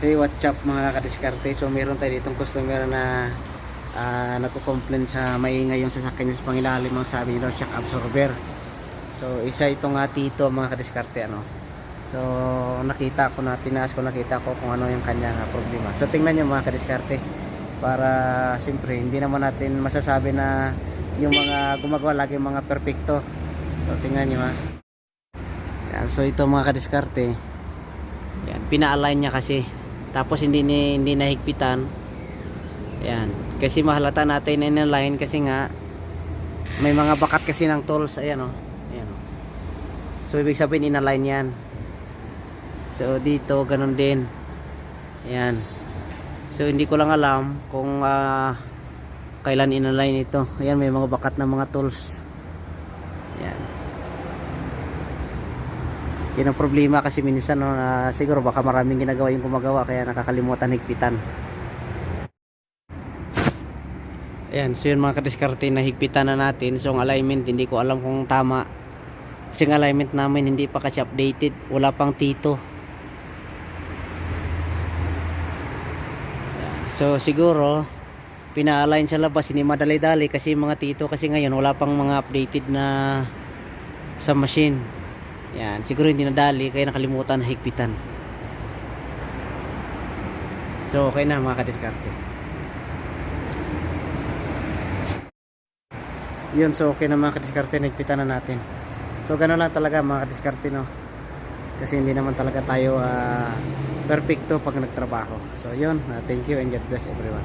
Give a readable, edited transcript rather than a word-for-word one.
Hey, what's up mga kadiskarte? So meron tayo ditong customer na nagko-complain sa maingay yung sasakyan niya sa pangilalim ang sabi niya shock absorber. So isa itong tito mga kadiskarte ano. So nakita ko na tinaas ko nakita ko kung ano yung kanyang problema. So tingnan niyo mga kadiskarte para siyempre hindi naman natin masasabi na yung mga gumagawa lagi mga perpekto. So tingnan niyo ha. Yan, so ito mga kadiskarte. Yan, pina-align niya kasi. Tapos hindi nahigpitan. Ayan. Kasi mahalata natin na line kasi nga may mga bakat kasi ng tools. Ayan o. Ayan o. So ibig sabihin inalign yan. So dito ganun din. Ayan. So hindi ko lang alam kung kailan inalign ito. Ayan, may mga bakat ng mga tools. Ayan. Yan ang problema kasi minsan no, siguro baka maraming ginagawa yung gumagawa kaya nakakalimutan higpitan. Ayan, so yun mga kadiskarte na higpitan na natin. So ang alignment hindi ko alam kung tama. Kasi ang alignment namin hindi pa kasi updated. Wala pang tito. Ayan, so siguro pina-align sa labas hindi madali-dali kasi mga tito kasi ngayon wala pang mga updated na sa machine. Yan, siguro hindi nadali kaya nakalimutan na higpitan. So okay na mga kadiskarte. Yun, so okay na mga kadiskarte, nagpitan na natin. So gano'n lang talaga mga kadiskarte no. Kasi hindi naman talaga tayo perfecto pag nagtrabaho. So yun, thank you and God bless everyone.